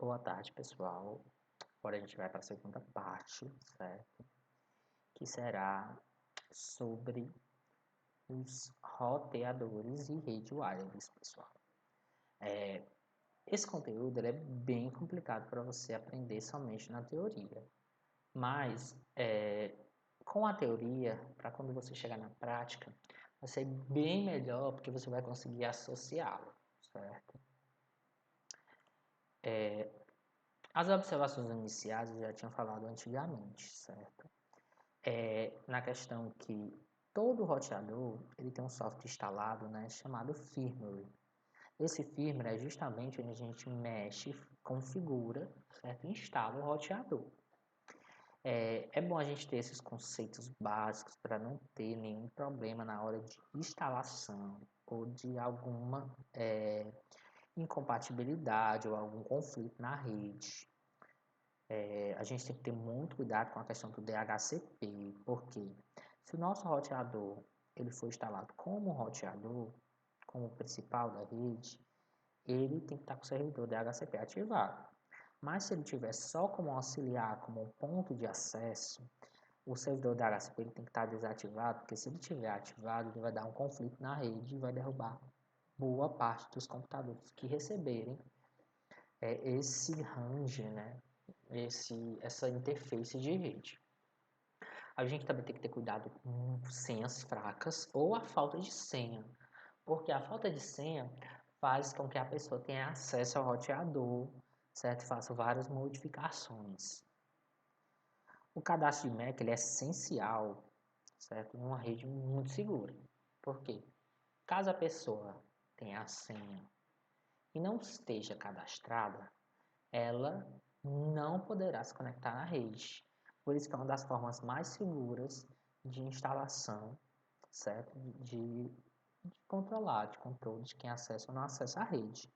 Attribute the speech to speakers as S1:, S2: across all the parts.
S1: Boa tarde, pessoal. Agora a gente vai para a segunda parte, certo? Que será sobre os roteadores e rede wireless, pessoal. Esse conteúdo ele é bem complicado para você aprender somente na teoria, mas com a teoria, para quando você chegar na prática, vai ser bem melhor porque você vai conseguir associá-lo, certo? As observações iniciais eu já tinha falado antigamente, certo? Na questão que todo roteador ele tem um software instalado, né, chamado firmware. Esse firmware é justamente onde a gente mexe, configura, certo? E instala o roteador. É bom a gente ter esses conceitos básicos para não ter nenhum problema na hora de instalação ou de alguma incompatibilidade ou algum conflito na rede. A gente tem que ter muito cuidado com a questão do DHCP, porque se o nosso roteador ele for instalado como roteador, como principal da rede, ele tem que estar com o servidor DHCP ativado. Mas se ele tiver só como auxiliar, como um ponto de acesso, o servidor DHCP ele tem que estar desativado, porque se ele estiver ativado, ele vai dar um conflito na rede e vai derrubar boa parte dos computadores que receberem esse range, né? Essa interface de rede. A gente também tem que ter cuidado com senhas fracas ou a falta de senha, porque a falta de senha faz com que a pessoa tenha acesso ao roteador, certo? Faça várias modificações. O cadastro de MAC ele é essencial, certo? Em uma rede muito segura. Por quê? Caso a pessoa tenha a senha e não esteja cadastrada, ela não poderá se conectar na rede. Por isso que é uma das formas mais seguras de instalação, certo? De controlar, de controle de quem acessa ou não acessa a rede.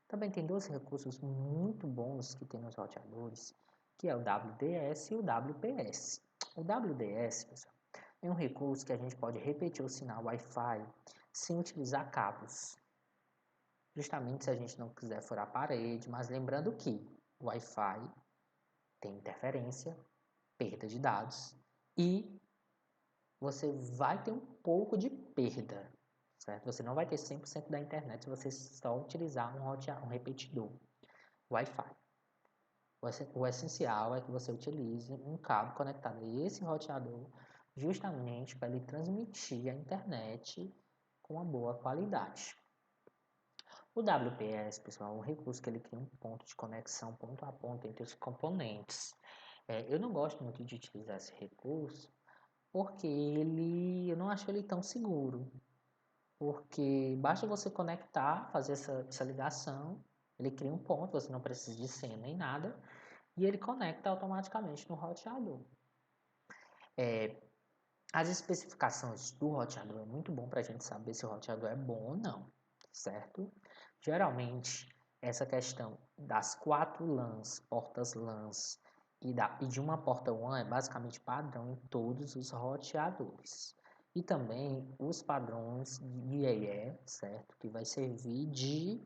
S1: Também tem dois recursos muito bons que tem nos roteadores, que é o WDS e o WPS. O WDS, pessoal, é um recurso que a gente pode repetir o sinal Wi-Fi sem utilizar cabos. Justamente se a gente não quiser furar a parede, mas lembrando que o Wi-Fi tem interferência, perda de dados e você vai ter um pouco de perda, certo? Você não vai ter 100% da internet se você só utilizar um repetidor Wi-Fi. O essencial é que você utilize um cabo conectado a esse roteador justamente para ele transmitir a internet com uma boa qualidade. O WPS, pessoal, é um recurso que ele cria um ponto de conexão ponto a ponto entre os componentes. Eu não gosto muito de utilizar esse recurso porque eu não acho ele tão seguro. Porque basta você conectar, fazer essa ligação, ele cria um ponto, você não precisa de senha nem nada, e ele conecta automaticamente no roteador. As especificações do roteador é muito bom para a gente saber se o roteador é bom ou não, certo? Geralmente, essa questão das 4 LANs, portas LANs e de uma porta WAN é basicamente padrão em todos os roteadores. E também os padrões de IEE, certo? Que vai servir de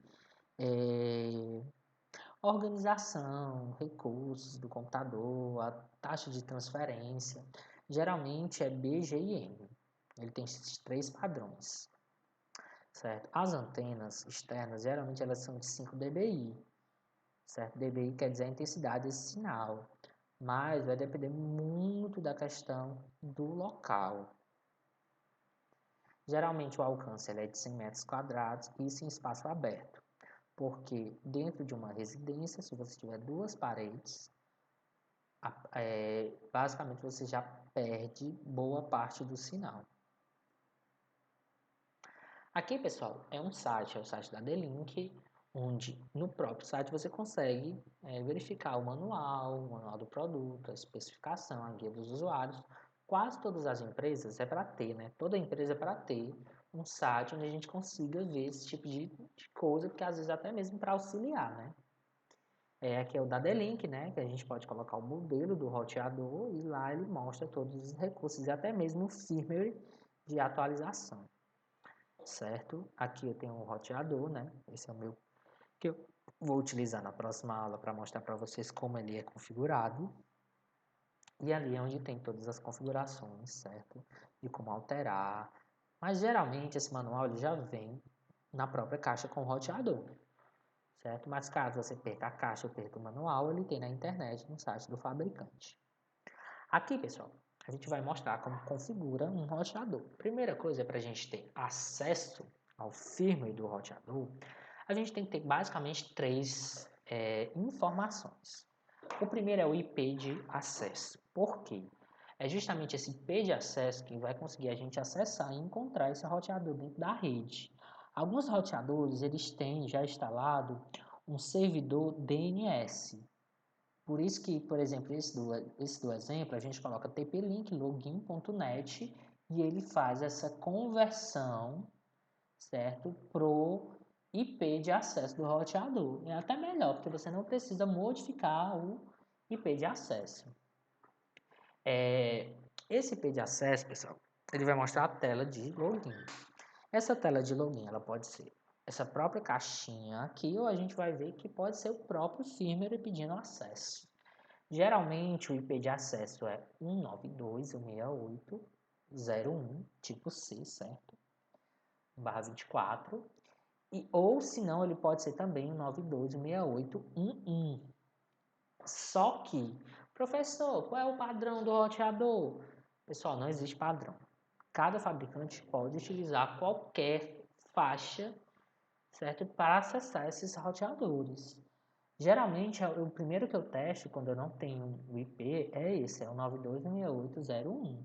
S1: organização, recursos do computador, a taxa de transferência. Geralmente é BGIM. Ele tem esses 3 padrões, certo? As antenas externas, geralmente elas são de 5 dBi, certo? dBi quer dizer a intensidade desse sinal, mas vai depender muito da questão do local. Geralmente o alcance é de 100 metros quadrados, isso em espaço aberto, porque dentro de uma residência, se você tiver 2 paredes, basicamente você já perde boa parte do sinal. Aqui, pessoal, é o site da D-Link, onde no próprio site você consegue verificar o manual do produto, a especificação, a guia dos usuários. Quase todas as empresas é para ter, né? Toda empresa é para ter um site onde a gente consiga ver esse tipo de coisa, porque às vezes até mesmo para auxiliar, né? Aqui é o da D-Link, né? Que a gente pode colocar o modelo do roteador e lá ele mostra todos os recursos e até mesmo o firmware de atualização, certo? Aqui eu tenho o roteador, né? Esse é o meu que eu vou utilizar na próxima aula para mostrar para vocês como ele é configurado. E ali é onde tem todas as configurações, certo? De como alterar. Mas geralmente esse manual ele já vem na própria caixa com o roteador, certo? Mas caso você perca a caixa ou perca o manual, ele tem na internet, no site do fabricante. Aqui, pessoal, a gente vai mostrar como configura um roteador. Primeira coisa, para a gente ter acesso ao firmware do roteador, a gente tem que ter basicamente três informações. O primeiro é o IP de acesso. Por quê? É justamente esse IP de acesso que vai conseguir a gente acessar e encontrar esse roteador dentro da rede. Alguns roteadores, eles têm já instalado um servidor DNS. Por isso que, por exemplo, esse do exemplo, a gente coloca tp-link login.net e ele faz essa conversão, certo, pro IP de acesso do roteador. É até melhor, porque você não precisa modificar o IP de acesso. Esse IP de acesso, pessoal, ele vai mostrar a tela de login. Essa tela de login, ela pode ser essa própria caixinha aqui, ou a gente vai ver que pode ser o próprio firmware pedindo acesso. Geralmente o IP de acesso é 192.168.0.1, tipo C, certo? /24. Ou se não, ele pode ser também 192.168.1.1. Só que, professor, qual é o padrão do roteador? Pessoal, não existe padrão. Cada fabricante pode utilizar qualquer faixa, certo? Para acessar esses roteadores. Geralmente, o primeiro que eu testo quando eu não tenho o IP é esse, é o 92.168.0.1.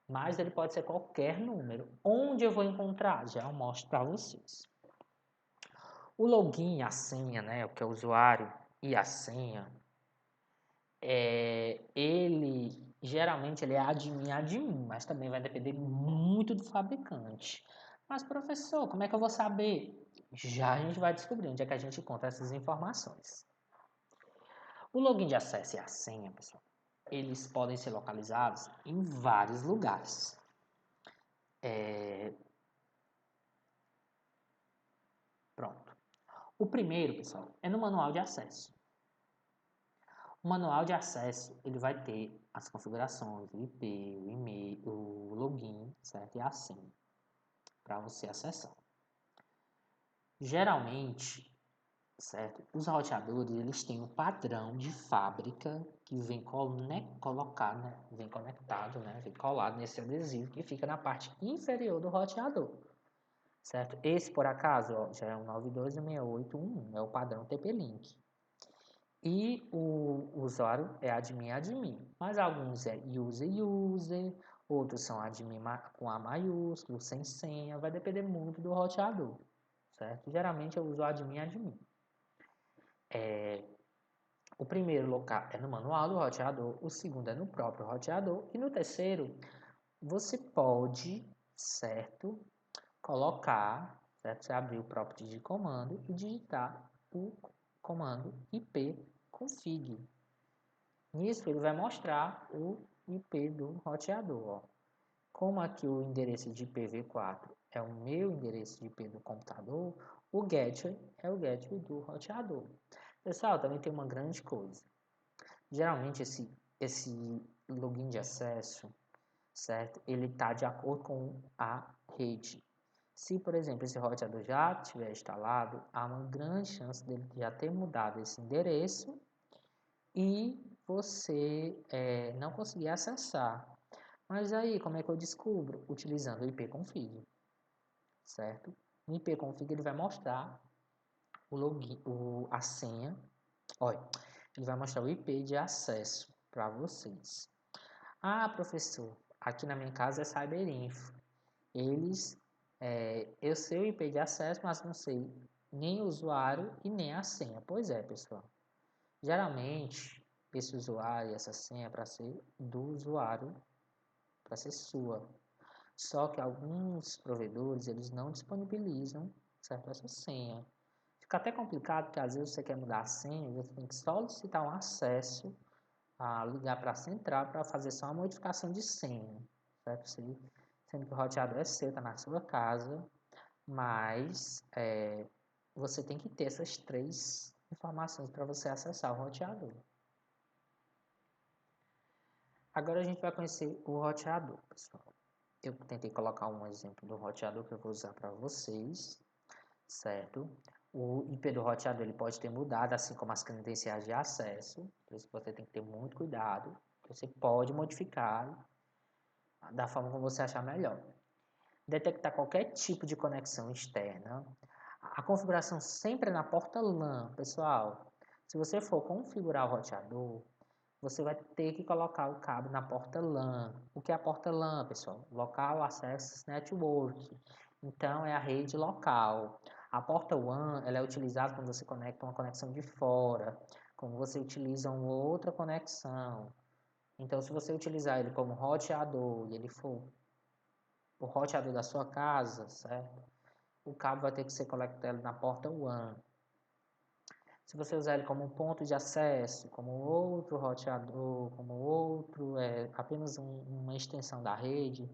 S1: Mas ele pode ser qualquer número. Onde eu vou encontrar? Já eu mostro para vocês. O login, a senha, né, o que é o usuário e a senha, geralmente ele é admin, mas também vai depender muito do fabricante. Mas professor, como é que eu vou saber? Já a gente vai descobrir onde é que a gente encontra essas informações. O login de acesso e a senha, pessoal, eles podem ser localizados em vários lugares. Pronto. O primeiro, pessoal, é no manual de acesso. O manual de acesso, ele vai ter as configurações, o IP, o e-mail, o login, certo? E a senha, para você acessar. Geralmente, certo? Os roteadores, eles têm um padrão de fábrica que vem colocado, né? Vem conectado, né? Vem colado nesse adesivo que fica na parte inferior do roteador, certo? Esse, por acaso, ó, já é um 92.168.1, é o padrão TP-Link. E o usuário é admin, mas alguns é user, outros são admin com A maiúsculo, sem senha, vai depender muito do roteador, certo? Geralmente eu uso admin. O primeiro local é no manual do roteador, o segundo é no próprio roteador e no terceiro você pode, certo, colocar, certo? Você abrir o próprio de comando e digitar o comando ipconfig. Nisso ele vai mostrar o IP do roteador. Ó. Como aqui o endereço de IPv4 é o meu endereço de IP do computador, o gateway é o gateway do roteador. Pessoal, também tem uma grande coisa. Geralmente esse login de acesso, certo? Ele está de acordo com a rede. Se, por exemplo, esse roteador já tiver instalado, há uma grande chance dele já ter mudado esse endereço e você não conseguir acessar. Mas aí, como é que eu descubro? Utilizando o ipconfig, certo? No ipconfig ele vai mostrar o login, a senha, olha, ele vai mostrar o IP de acesso para vocês. Ah, professor, aqui na minha casa é Cyberinfo. Eu sei o IP de acesso, mas não sei nem o usuário e nem a senha. Pois é, pessoal. Geralmente, esse usuário e essa senha é para ser do usuário, para ser sua. Só que alguns provedores, eles não disponibilizam, certo, essa senha. Fica até complicado, porque às vezes você quer mudar a senha, você tem que solicitar um acesso, a ligar para a central para fazer só uma modificação de senha, certo? Sendo que o roteador é seu, está na sua casa, mas você tem que ter essas três informações para você acessar o roteador. Agora a gente vai conhecer o roteador, pessoal. Eu tentei colocar um exemplo do roteador que eu vou usar para vocês, certo? O IP do roteador ele pode ter mudado, assim como as credenciais de acesso, por isso você tem que ter muito cuidado. Você pode modificar da forma como você achar melhor. Detectar qualquer tipo de conexão externa. A configuração sempre é na porta LAN, pessoal. Se você for configurar o roteador, você vai ter que colocar o cabo na porta LAN. O que é a porta LAN, pessoal? Local Access Network. Então, é a rede local. A porta WAN ela é utilizada quando você conecta uma conexão de fora, quando você utiliza uma outra conexão. Então, se você utilizar ele como roteador e ele for o roteador da sua casa, certo? O cabo vai ter que ser conectado na porta WAN. Se você usar ele como um ponto de acesso, como outro roteador, como outro, apenas uma extensão da rede,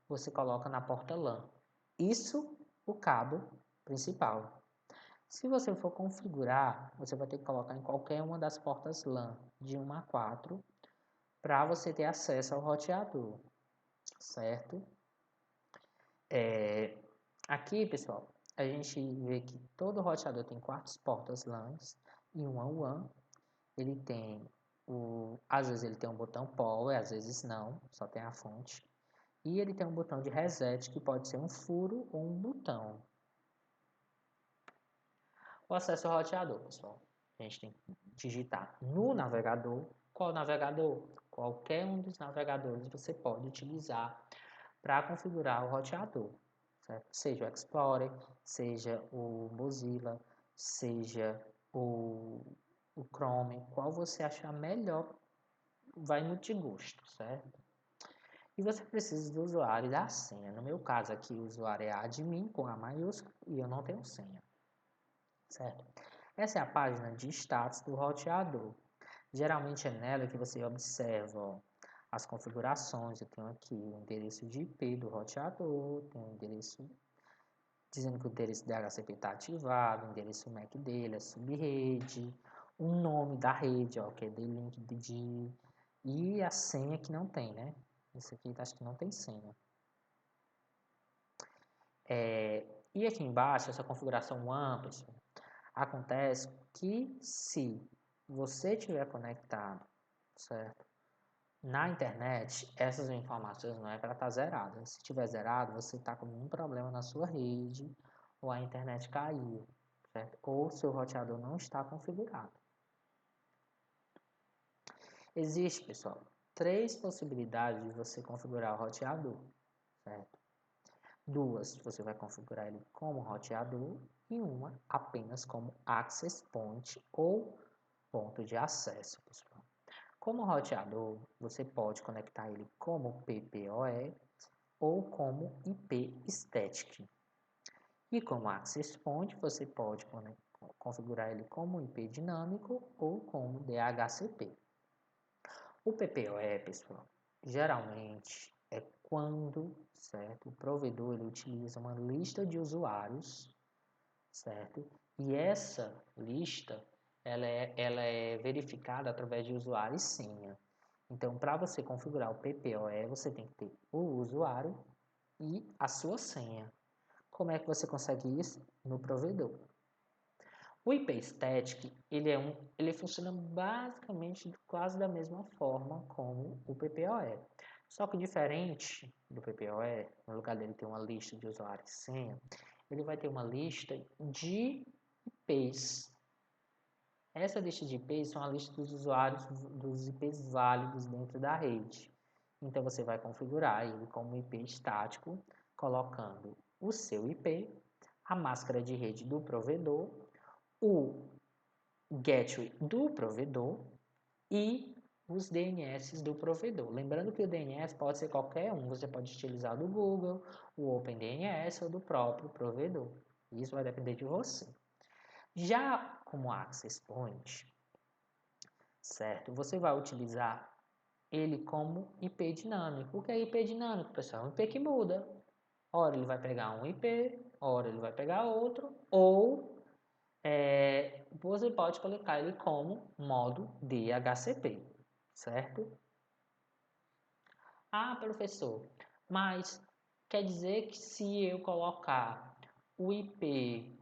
S1: você coloca na porta LAN. Isso o cabo principal. Se você for configurar, você vai ter que colocar em qualquer uma das portas LAN, de 1 a 4, para você ter acesso ao roteador, certo? Aqui, pessoal, a gente vê que todo roteador tem 4 portas LANs e uma WAN. Ele tem às vezes ele tem um botão power, às vezes não, só tem a fonte. E ele tem um botão de reset que pode ser um furo ou um botão. O acesso ao roteador, pessoal. A gente tem que digitar no navegador. Qual navegador? Qualquer um dos navegadores você pode utilizar para configurar o roteador. Certo? Seja o Explorer, seja o Mozilla, seja o Chrome, qual você achar melhor, vai no de gosto, certo? E você precisa do usuário e da senha. No meu caso aqui, o usuário é admin com A maiúsculo e eu não tenho senha, certo? Essa é a página de status do roteador. Geralmente é nela que você observa, ó, as configurações. Eu tenho aqui o endereço de IP do roteador, tenho o endereço dizendo que o endereço DHCP está ativado, o endereço MAC dele, a subrede, o nome da rede, ó, que é D-Link DD, e a senha que não tem, né? Esse aqui acho que não tem senha. E aqui embaixo, essa configuração ampla, acontece que se você tiver conectado, certo? Na internet, essas informações não é para estar zerada. Se tiver zerado, você está com um problema na sua rede, ou a internet caiu, certo? Ou seu roteador não está configurado. Existe, pessoal, 3 possibilidades de você configurar o roteador, certo? 2, você vai configurar ele como roteador e uma apenas como access point ou ponto de acesso, pessoal. Como roteador, você pode conectar ele como PPoE ou como IP static. E como access point, você pode configurar ele como IP dinâmico ou como DHCP. O PPoE, pessoal, geralmente é quando, certo, o provedor ele utiliza uma lista de usuários, certo? E essa lista ela é verificada através de usuário e senha. Então, para você configurar o PPoE, você tem que ter o usuário e a sua senha. Como é que você consegue isso? No provedor. O IP Static, ele funciona basicamente quase da mesma forma como o PPoE. Só que diferente do PPoE, no lugar dele ter uma lista de usuários e senha, ele vai ter uma lista de IPs. Essa lista de IPs são a lista dos usuários dos IPs válidos dentro da rede. Então você vai configurar ele como IP estático, colocando o seu IP, a máscara de rede do provedor, o gateway do provedor e os DNS do provedor. Lembrando que o DNS pode ser qualquer um, você pode utilizar o do Google, o OpenDNS ou do próprio provedor. Isso vai depender de você. Já como Access Point, certo? Você vai utilizar ele como IP dinâmico. O que é IP dinâmico, pessoal? É um IP que muda. Ora ele vai pegar um IP, ora ele vai pegar outro, ou você pode colocar ele como modo DHCP, certo? Ah, professor, mas quer dizer que se eu colocar o IP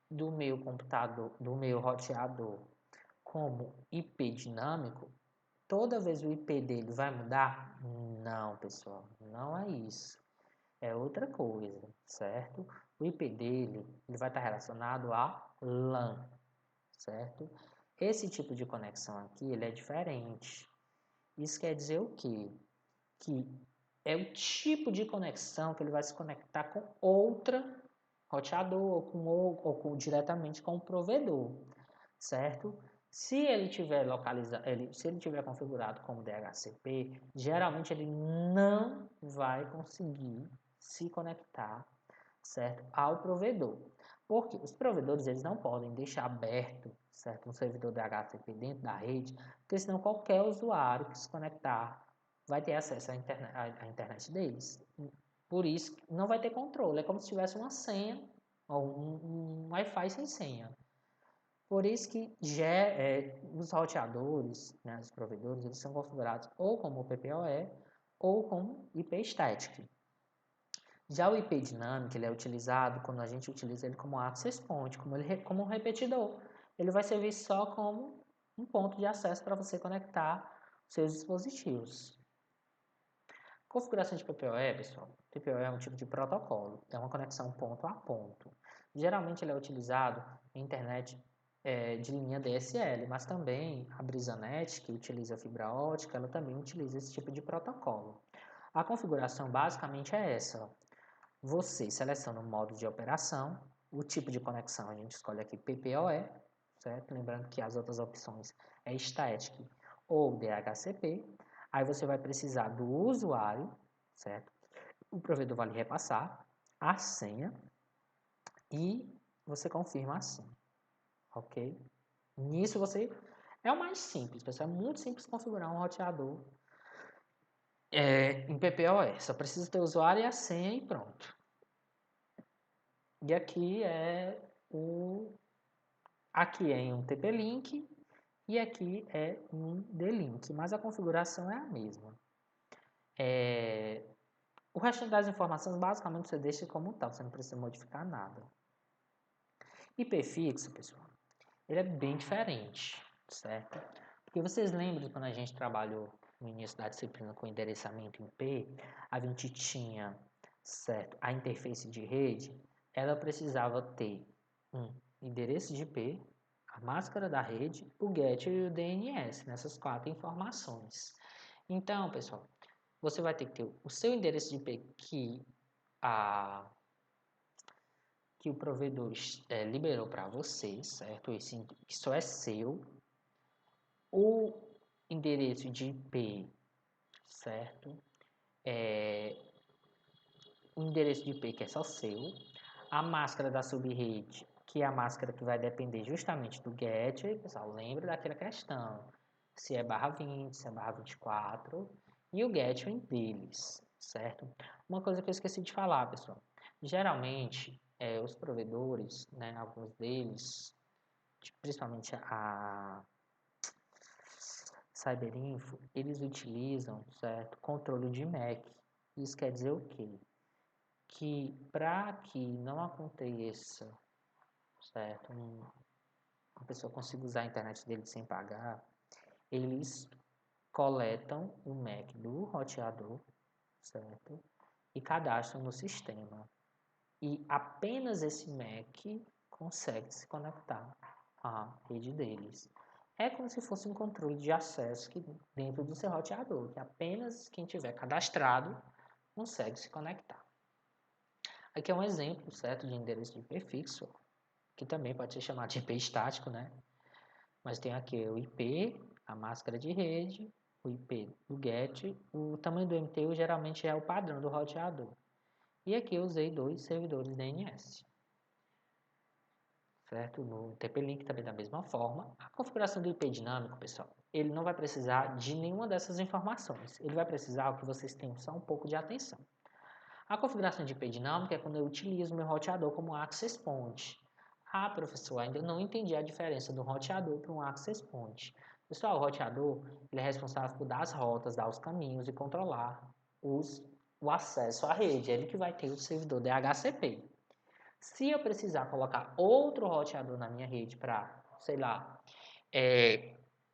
S1: do meu computador, do meu roteador, como IP dinâmico, toda vez o IP dele vai mudar? Não, pessoal, não é isso. É outra coisa, certo? O IP dele ele vai estar relacionado a LAN, certo? Esse tipo de conexão aqui ele é diferente. Isso quer dizer o quê? Que é o tipo de conexão que ele vai se conectar com outra roteador ou diretamente com o provedor, certo? Se ele tiver se ele tiver configurado como DHCP, geralmente ele não vai conseguir se conectar, certo, ao provedor. Porque os provedores eles não podem deixar aberto, certo, um servidor DHCP dentro da rede, porque senão qualquer usuário que se conectar vai ter acesso à internet deles. Por isso, não vai ter controle. É como se tivesse uma senha ou um Wi-Fi sem senha. Por isso que os roteadores, né, os provedores, eles são configurados ou como PPoE ou como IP static. Já o IP dinâmico, ele é utilizado quando a gente utiliza ele como access point, como um repetidor. Ele vai servir só como um ponto de acesso para você conectar seus dispositivos. Configuração de PPoE, pessoal. PPoE é um tipo de protocolo, é uma conexão ponto a ponto. Geralmente ele é utilizado em internet de linha DSL, mas também a Brisanet, que utiliza fibra ótica, ela também utiliza esse tipo de protocolo. A configuração basicamente é essa. Você seleciona o modo de operação, o tipo de conexão a gente escolhe aqui PPoE, certo? Lembrando que as outras opções é Static ou DHCP. Aí você vai precisar do usuário, certo? O provedor vai lhe repassar a senha e você confirma a senha, ok? Nisso você é o mais simples, pessoal. É muito simples configurar um roteador em PPoE. Só precisa ter o usuário e a senha e pronto. E aqui é em um TP-Link e aqui é um D-Link, mas a configuração é a mesma. O resto das informações basicamente você deixa como tal, você não precisa modificar nada. IP fixo, pessoal, ele é bem diferente, certo? Porque vocês lembram quando a gente trabalhou no início da disciplina com endereçamento IP, a gente tinha, certo, a interface de rede, ela precisava ter um endereço de IP, a máscara da rede, o GET e o DNS, nessas 4 informações. Então, pessoal, você vai ter que ter o seu endereço de IP que o provedor liberou para você, certo? Isso é seu. O endereço de IP, certo? O endereço de IP que é só seu. A máscara da subrede, que é a máscara que vai depender justamente do GET. Pessoal, lembra daquela questão. Se é /20, se é /24. E o gateway deles, certo? Uma coisa que eu esqueci de falar, pessoal. Geralmente, os provedores, né, alguns deles, principalmente a Cyberinfo, eles utilizam, certo, controle de MAC. Isso quer dizer o quê? Que para que não aconteça, certo, uma pessoa consiga usar a internet dele sem pagar, eles coletam o MAC do roteador, certo, e cadastram no sistema. E apenas esse MAC consegue se conectar à rede deles. É como se fosse um controle de acesso dentro do seu roteador, que apenas quem tiver cadastrado consegue se conectar. Aqui é um exemplo, certo, de endereço de IP fixo, que também pode ser chamado de IP estático, né? Mas tem aqui o IP, a máscara de rede, o IP do GET, o tamanho do MTU geralmente é o padrão do roteador. E aqui eu usei 2 servidores DNS. Certo? No TP-Link também da mesma forma. A configuração do IP dinâmico, pessoal, ele não vai precisar de nenhuma dessas informações. Ele vai precisar que vocês tenham só um pouco de atenção. A configuração de IP dinâmico é quando eu utilizo meu roteador como access point. Ah, professor, ainda não entendi a diferença do roteador para um access point. Pessoal, o roteador ele é responsável por dar as rotas, dar os caminhos e controlar o acesso à rede. Ele que vai ter o servidor DHCP. Se eu precisar colocar outro roteador na minha rede para, sei lá,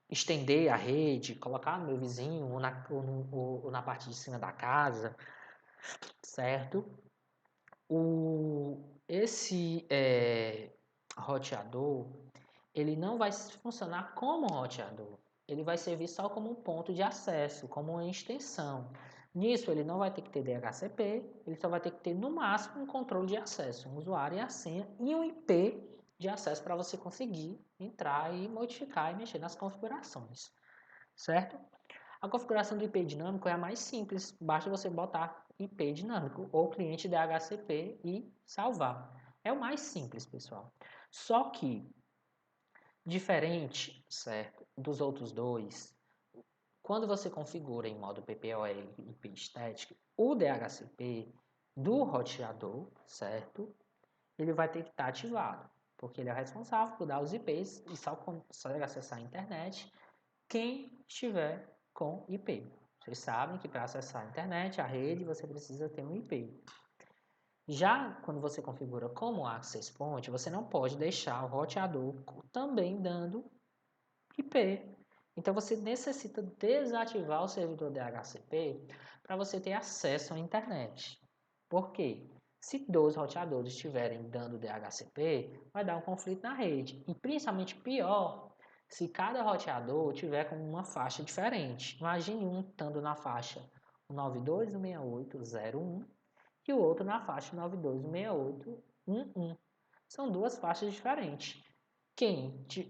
S1: estender a rede, colocar no meu vizinho ou na parte de cima da casa, certo? Esse roteador, ele não vai funcionar como roteador. Ele vai servir só como um ponto de acesso, como uma extensão. Nisso, ele não vai ter que ter DHCP, ele só vai ter que ter, no máximo, um controle de acesso, um usuário e a senha e um IP de acesso para você conseguir entrar e modificar e mexer nas configurações, certo? A configuração do IP dinâmico é a mais simples, basta você botar IP dinâmico ou cliente DHCP e salvar. É o mais simples, pessoal. Só que, diferente, certo, dos outros dois, quando você configura em modo PPOE e IP static, o DHCP do roteador, certo, ele vai ter que estar ativado, porque ele é responsável por dar os IPs e só consegue acessar a internet quem estiver com IP. Vocês sabem que para acessar a internet, a rede, você precisa ter um IP. Já quando você configura como Access Point, você não pode deixar o roteador também dando IP. Então você necessita desativar o servidor DHCP para você ter acesso à internet. Por quê? Se dois roteadores estiverem dando DHCP, vai dar um conflito na rede. E principalmente pior, se cada roteador tiver com uma faixa diferente. Imagine um estando na faixa 92.168.0.1 e o outro na faixa 92.168.1.1. São duas faixas diferentes.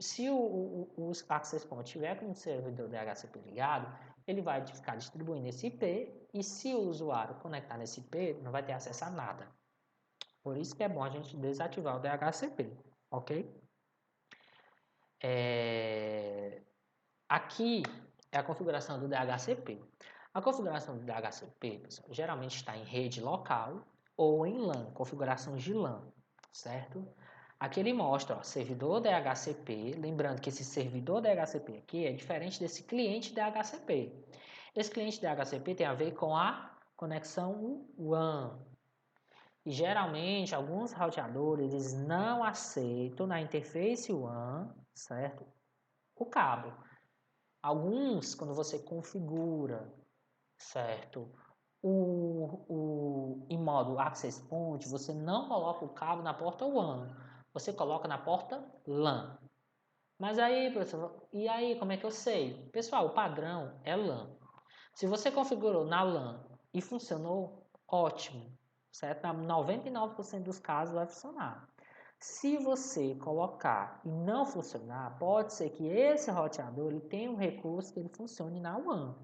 S1: Se o Access Point tiver com o servidor DHCP ligado, ele vai ficar distribuindo esse IP e se o usuário conectar nesse IP, não vai ter acesso a nada. Por isso que é bom a gente desativar o DHCP, ok? Aqui é a configuração do DHCP. A configuração do DHCP, pessoal, geralmente está em rede local ou em LAN, configuração de LAN, certo? Aqui ele mostra, ó, servidor DHCP, lembrando que esse servidor DHCP aqui é diferente desse cliente DHCP. Esse cliente DHCP tem a ver com a conexão WAN. E geralmente alguns roteadores eles não aceitam na interface WAN, certo? O cabo. Alguns, quando você configura, certo? Em modo Access Point, você não coloca o cabo na porta WAN, você coloca na porta LAN. Mas aí, professor, e aí, como é que eu sei? Pessoal, o padrão é LAN. Se você configurou na LAN e funcionou, ótimo, certo? Na 99% dos casos vai funcionar. Se você colocar e não funcionar, pode ser que esse roteador ele tenha um recurso que ele funcione na WAN.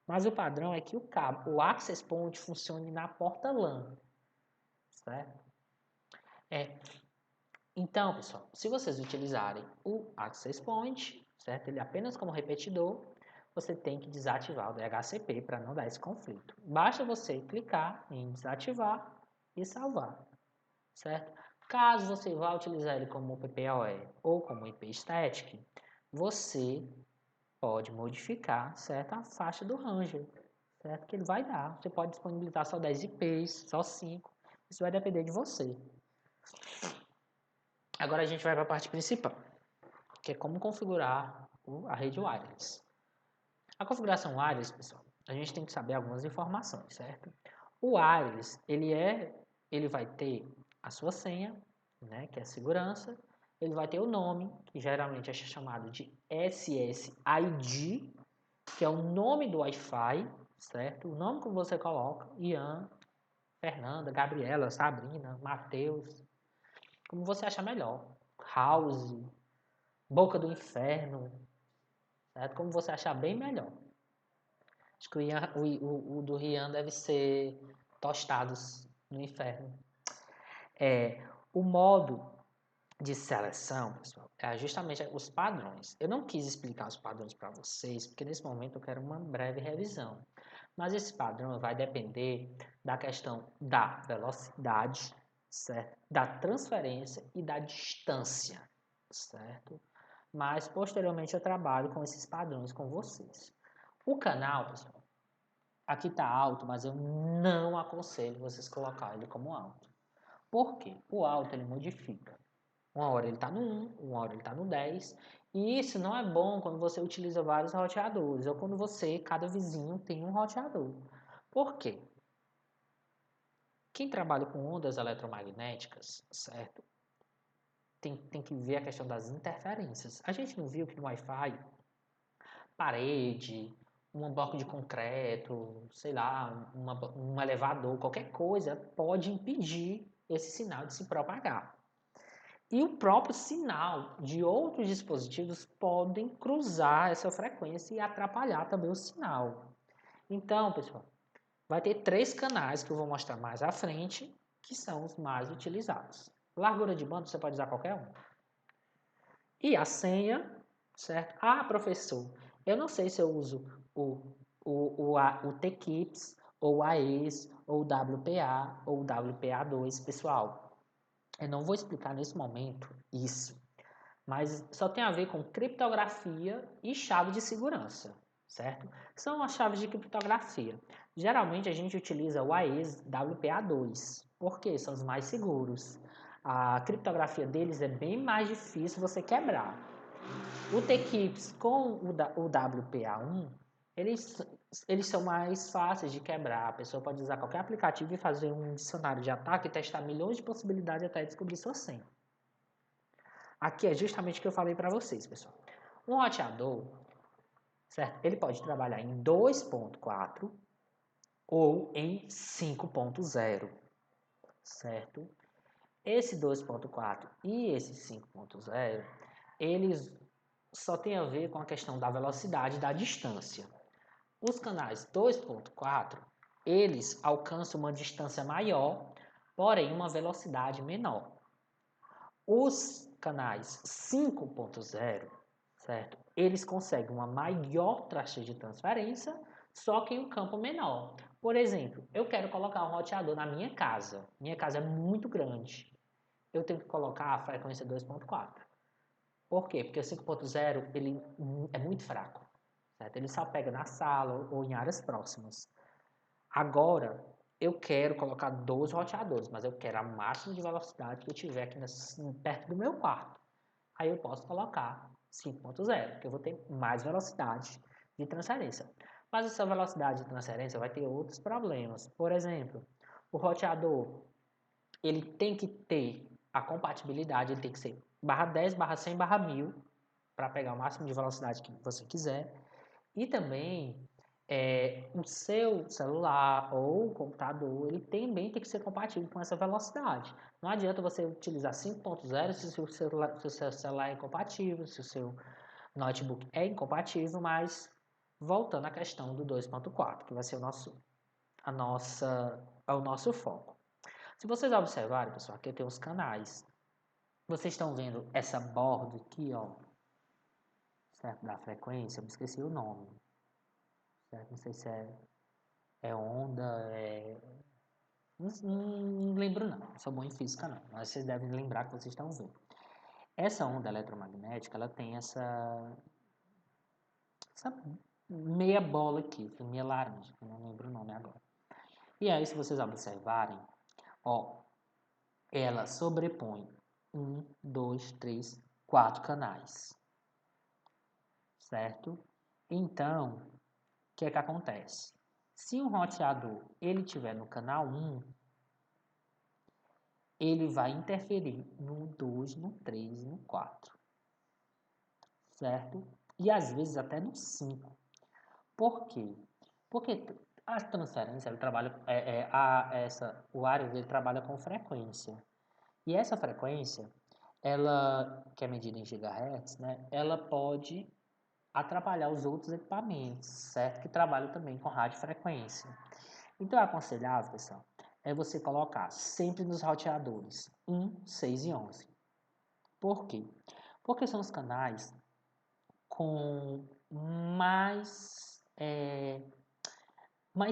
S1: Mas o padrão é que o cabo, o Access Point funcione na porta LAN, certo? Então, pessoal, se vocês utilizarem o Access Point, certo? Ele apenas como repetidor, você tem que desativar o DHCP para não dar esse conflito. Basta você clicar em desativar e salvar, certo? Caso você vá utilizar ele como PPOE ou como IP static, você pode modificar, certo? A faixa do Ranger, certo? Que ele vai dar. Você pode disponibilizar só 10 IPs, só 5. Isso vai depender de você. Agora a gente vai para a parte principal, que é como configurar a rede wireless. A configuração wireless, pessoal, a gente tem que saber algumas informações, certo? O wireless, ele vai ter a sua senha, né, que é a segurança, ele vai ter o nome, que geralmente é chamado de SSID, que é o nome do Wi-Fi, certo? O nome que você coloca, Ian, Fernanda, Gabriela, Sabrina, Matheus, como você achar melhor. House, Boca do Inferno, certo? Como você achar bem melhor. Acho que o do Rian deve ser Tostados no Inferno. O modo de seleção, pessoal, é justamente os padrões. Eu não quis explicar os padrões para vocês, porque nesse momento eu quero uma breve revisão. Mas esse padrão vai depender da questão da velocidade, certo? Da transferência e da distância, certo? Mas posteriormente eu trabalho com esses padrões com vocês. O canal, pessoal, aqui está alto, mas eu não aconselho vocês colocar ele como alto. Por quê? O alto ele modifica. Uma hora ele está no 1, uma hora ele está no 10. E isso não é bom quando você utiliza vários roteadores, ou quando cada vizinho tem um roteador. Por quê? Quem trabalha com ondas eletromagnéticas, certo? Tem que ver a questão das interferências. A gente não viu que no Wi-Fi, parede, um bloco de concreto, sei lá, um elevador, qualquer coisa pode impedir esse sinal de se propagar. E o próprio sinal de outros dispositivos podem cruzar essa frequência e atrapalhar também o sinal. Então, pessoal, vai ter 3 canais que eu vou mostrar mais à frente, que são os mais utilizados. Largura de banda você pode usar qualquer um. E a senha, certo? Ah, professor, eu não sei se eu uso o TKIPS, ou o AES, ou o WPA, ou o WPA2, pessoal. Eu não vou explicar nesse momento isso, mas só tem a ver com criptografia e chave de segurança, certo? São as chaves de criptografia. Geralmente a gente utiliza o AES WPA2, porque são os mais seguros. A criptografia deles é bem mais difícil você quebrar. O TKIPS com o WPA1, eles são mais fáceis de quebrar. A pessoa pode usar qualquer aplicativo e fazer um dicionário de ataque e testar milhões de possibilidades até descobrir sua senha. Aqui é justamente o que eu falei para vocês, pessoal. Um roteador, certo? Ele pode trabalhar em 2.4 ou em 5.0, certo? Esse 2.4 e esse 5.0, eles só tem a ver com a questão da velocidade e da distância. Os canais 2.4, eles alcançam uma distância maior, porém uma velocidade menor. Os canais 5.0, certo? Eles conseguem uma maior taxa de transferência, só que em um campo menor. Por exemplo, eu quero colocar um roteador na minha casa. Minha casa é muito grande. Eu tenho que colocar a frequência 2.4. Por quê? Porque o 5.0 ele é muito fraco, certo? Ele só pega na sala ou em áreas próximas. Agora, eu quero colocar 2 roteadores, mas eu quero a máxima de velocidade que eu tiver aqui perto do meu quarto. Aí eu posso colocar 5.0, que eu vou ter mais velocidade de transferência. Mas essa velocidade de transferência vai ter outros problemas. Por exemplo, o roteador, ele tem que ter a compatibilidade, ele tem que ser barra 10, barra 100, barra 1000, para pegar o máximo de velocidade que você quiser. E também o seu celular ou computador, ele também tem que ser compatível com essa velocidade. Não adianta você utilizar 5.0 se o seu celular é incompatível, se o seu notebook é incompatível, mas voltando à questão do 2.4, que vai ser o nosso foco. Se vocês observarem, pessoal, aqui tem os canais. Vocês estão vendo essa borda aqui, ó, certo? Da frequência, eu me esqueci o nome, certo? Não sei se é onda, não lembro não, sou bom em física não, mas vocês devem lembrar que vocês estão vendo. Essa onda eletromagnética, ela tem essa meia bola aqui, meia laranja, que eu não lembro o nome agora. E aí, se vocês observarem, ó, ela sobrepõe 1, 2, 3, 4 canais, certo? Então, o que é que acontece? Se um roteador ele tiver no canal 1, ele vai interferir no 2, no 3 e no 4, certo? E às vezes até no 5. Por quê? Porque a transferência, ele trabalha, o Arius ele trabalha com frequência. E essa frequência, ela, que é medida em gigahertz, né, ela pode atrapalhar os outros equipamentos, certo? Que trabalham também com radiofrequência. Então é aconselhável, pessoal, é você colocar sempre nos roteadores 1, 6 e 11. Por quê? Porque são os canais com mais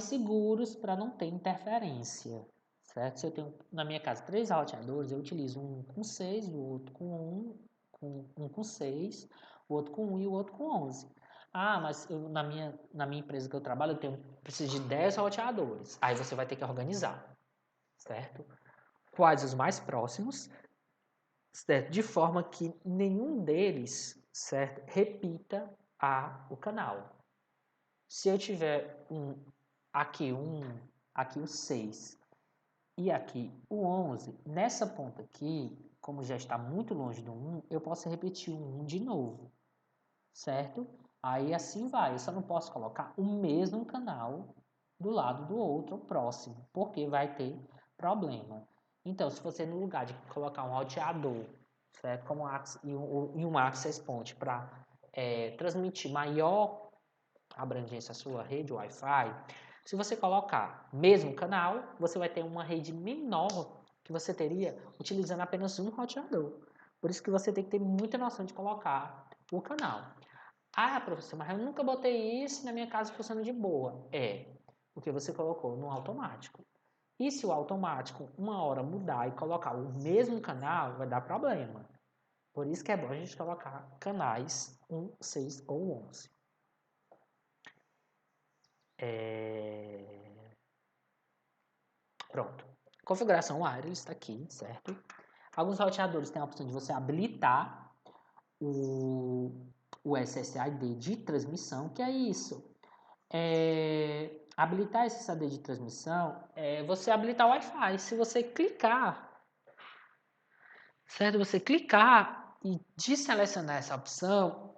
S1: seguros para não ter interferência, certo? Se eu tenho, na minha casa, 3 roteadores, eu utilizo um com 6, o outro um com 6, o outro com 1 e o outro com 11. Ah, mas na minha empresa que eu trabalho, preciso de 10 roteadores. Aí você vai ter que organizar, certo? Quais os mais próximos, certo? De forma que nenhum deles, certo, repita o canal. Se eu tiver aqui aqui o 6 e aqui o 11, nessa ponta aqui, como já está muito longe do 1, eu posso repetir o 1 de novo, certo? Aí assim vai, eu só não posso colocar o mesmo canal do lado do outro próximo, porque vai ter problema. Então, se você no lugar de colocar um roteador, certo, como um access point para transmitir maior abrangência à sua rede Wi-Fi, se você colocar mesmo canal, você vai ter uma rede menor que você teria utilizando apenas um roteador. Por isso que você tem que ter muita noção de colocar o canal. Ah, professor, mas eu nunca botei isso na minha casa funcionando de boa. Porque você colocou no automático. E se o automático uma hora mudar e colocar o mesmo canal, vai dar problema. Por isso que é bom a gente colocar canais 1, 6 ou 11. Pronto. Configuração wireless está aqui, certo? Alguns roteadores têm a opção de você habilitar o SSID de transmissão, que é isso. Habilitar esse SSID de transmissão é você habilitar o Wi-Fi. Se você clicar, certo? Você clicar e deselecionar essa opção,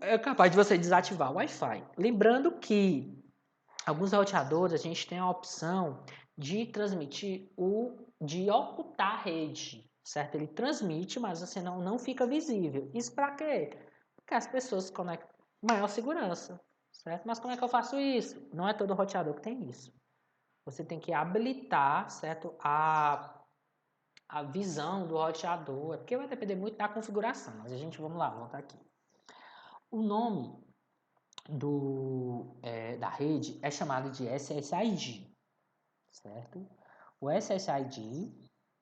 S1: é capaz de você desativar o Wi-Fi. Lembrando que alguns roteadores a gente tem a opção de transmitir de ocultar a rede, certo? Ele transmite, mas você não fica visível. Isso para quê? Porque as pessoas conectam maior segurança, certo? Mas como é que eu faço isso? Não é todo roteador que tem isso. Você tem que habilitar, certo? A visão do roteador, porque vai depender muito da configuração, mas vamos lá, voltar aqui. O nome da rede é chamado de SSID, certo? O SSID,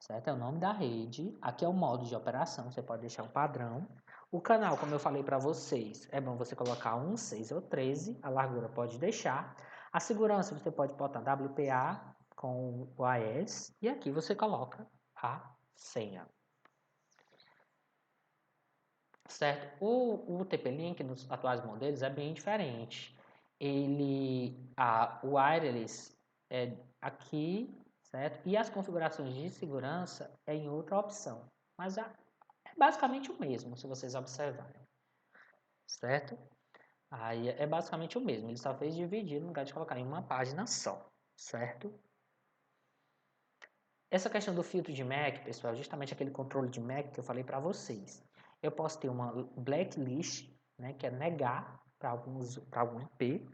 S1: certo? É o nome da rede. Aqui é o modo de operação, você pode deixar um padrão. O canal, como eu falei para vocês, é bom você colocar 1, 6 ou 13, a largura pode deixar. A segurança você pode botar WPA com o AES e aqui você coloca a senha. Certo? O TP-Link nos atuais modelos é bem diferente. O wireless é aqui, certo? E as configurações de segurança é em outra opção. Mas é basicamente o mesmo, se vocês observarem. Certo? Aí é basicamente o mesmo. Ele só fez dividir no lugar de colocar em uma página só. Certo? Essa questão do filtro de MAC, pessoal, justamente aquele controle de MAC que eu falei para vocês. Eu posso ter uma blacklist, né, que é negar para algum IP,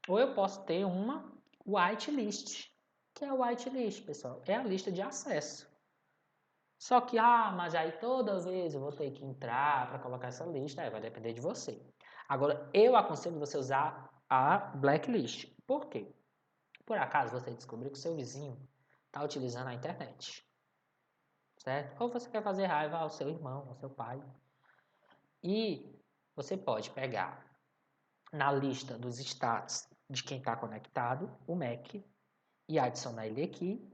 S1: ou eu posso ter uma whitelist, que é o whitelist, pessoal, é a lista de acesso. Só que, mas aí toda vez eu vou ter que entrar para colocar essa lista, vai depender de você. Agora, eu aconselho você usar a blacklist. Por quê? Por acaso você descobriu que o seu vizinho está utilizando a internet, certo? Ou você quer fazer raiva ao seu irmão, ao seu pai. E você pode pegar na lista dos status de quem está conectado, o MAC, e adicionar ele aqui.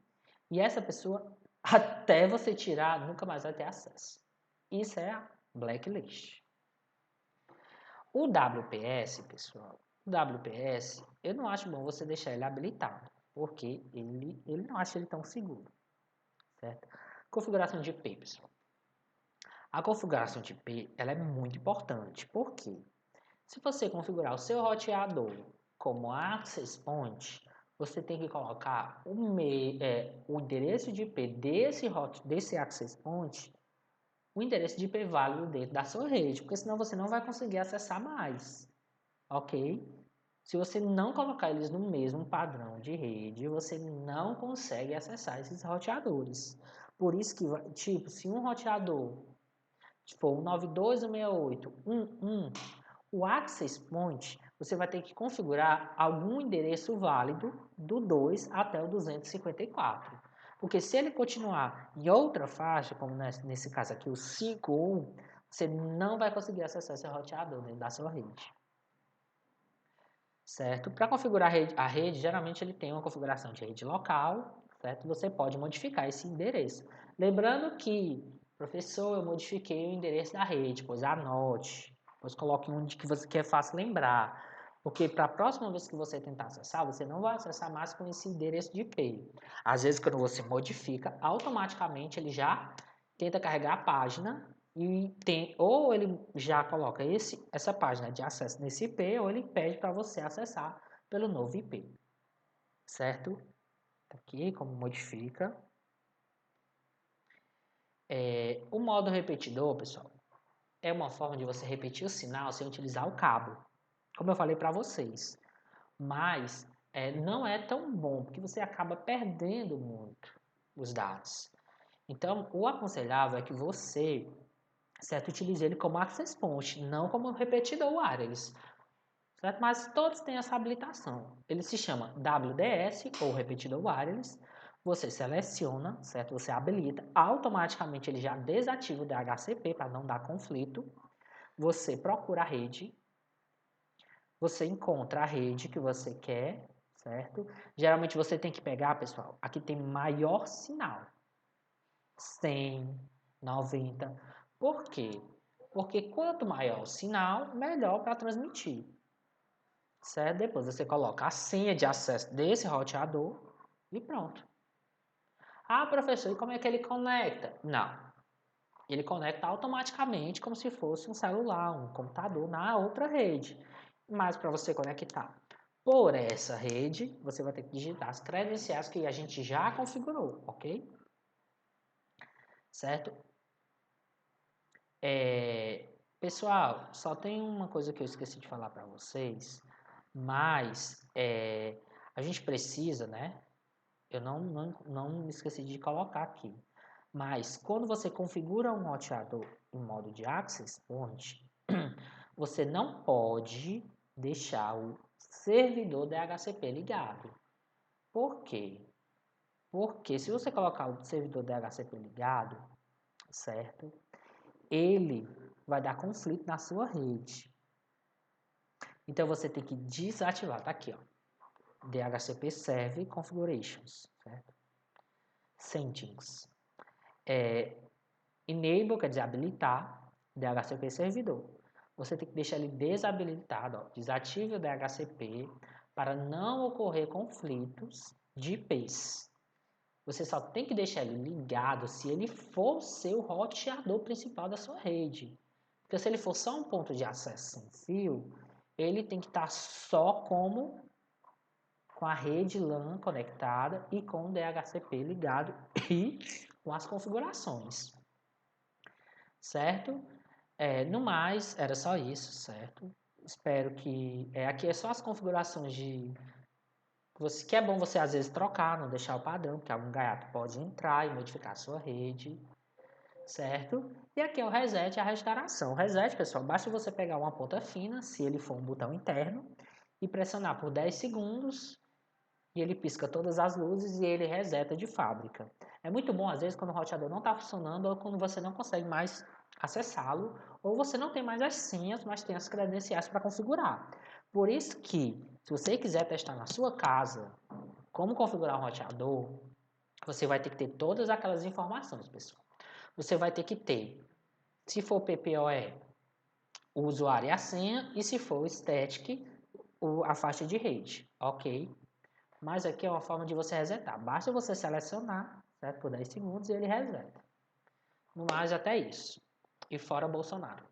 S1: E essa pessoa, até você tirar, nunca mais vai ter acesso. Isso é a blacklist. O WPS, pessoal, o WPS, eu não acho bom você deixar ele habilitado, porque ele não acha ele tão seguro, certo? Configuração de IP, pessoal. A configuração de IP, ela é muito importante, porque se você configurar o seu roteador como access point, você tem que colocar o endereço de IP desse access point, o endereço de IP válido dentro da sua rede, porque senão você não vai conseguir acessar mais, ok? Se você não colocar eles no mesmo padrão de rede, você não consegue acessar esses roteadores. Por isso que, tipo, se um roteador for um 92.168.1.1, o access point, você vai ter que configurar algum endereço válido do 2 até o 254. Porque se ele continuar em outra faixa, como nesse caso aqui, o 5.1, você não vai conseguir acessar esse roteador dentro da sua rede. Certo? Para configurar a rede, geralmente ele tem uma configuração de rede local, certo? Você pode modificar esse endereço. Lembrando que, professor, eu modifiquei o endereço da rede, pois anote, pois coloque onde que você quer fácil lembrar. Porque para a próxima vez que você tentar acessar, você não vai acessar mais com esse endereço de IP. Às vezes, quando você modifica, automaticamente ele já tenta carregar a página e ou ele já coloca essa página de acesso nesse IP, ou ele pede para você acessar pelo novo IP. Certo? Aqui, como modifica. O modo repetidor, pessoal, é uma forma de você repetir o sinal sem utilizar o cabo. Como eu falei para vocês. Mas não é tão bom, porque você acaba perdendo muito os dados. Então, o aconselhável é que você, certo, utilize ele como access point, não como repetidor wireless. Certo? Mas todos têm essa habilitação. Ele se chama WDS, ou repetidor wireless. Você seleciona, certo? Você habilita, automaticamente ele já desativa o DHCP para não dar conflito. Você procura a rede, você encontra a rede que você quer, certo? Geralmente você tem que pegar, pessoal, aqui tem maior sinal. 100, 90. Por quê? Porque quanto maior o sinal, melhor para transmitir. Certo? Depois você coloca a senha de acesso desse roteador e pronto. Ah, professor, e como é que ele conecta? Não. Ele conecta automaticamente como se fosse um celular, um computador na outra rede. Mas para você conectar por essa rede, você vai ter que digitar as credenciais que a gente já configurou, ok? Certo? Pessoal, só tem uma coisa que eu esqueci de falar para vocês, mas a gente precisa, né? Eu não me esqueci de colocar aqui. Mas quando você configura um roteador em modo de Access Point, você não pode deixar o servidor DHCP ligado. Por quê? Porque se você colocar o servidor DHCP ligado, certo? Ele vai dar conflito na sua rede. Então você tem que desativar, tá aqui, ó. DHCP Server Configurations, certo? Settings. Enable quer dizer habilitar DHCP servidor. Você tem que deixar ele desabilitado, ó. Desative o DHCP para não ocorrer conflitos de IPs. Você só tem que deixar ele ligado se ele for ser o roteador principal da sua rede. Porque se ele for só um ponto de acesso sem fio, ele tem que estar só com a rede LAN conectada e com o DHCP ligado e com as configurações. Certo? No mais, era só isso, certo? Espero que... aqui é só as configurações que é bom você às vezes trocar, não deixar o padrão, porque algum gaiato pode entrar e modificar a sua rede, certo? E aqui é o reset e a restauração. O reset, pessoal, basta você pegar uma ponta fina, se ele for um botão interno, e pressionar por 10 segundos, e ele pisca todas as luzes e ele reseta de fábrica. É muito bom, às vezes, quando o roteador não está funcionando ou quando você não consegue mais acessá-lo, ou você não tem mais as senhas, mas tem as credenciais para configurar. Por isso que, se você quiser testar na sua casa como configurar um roteador, você vai ter que ter todas aquelas informações, pessoal. Você vai ter que ter, se for PPoE, o usuário e a senha, e se for static, a faixa de rede, ok? Mas aqui é uma forma de você resetar. Basta você selecionar, certo? Por 10 segundos e ele reseta. No mais, até isso. E fora Bolsonaro.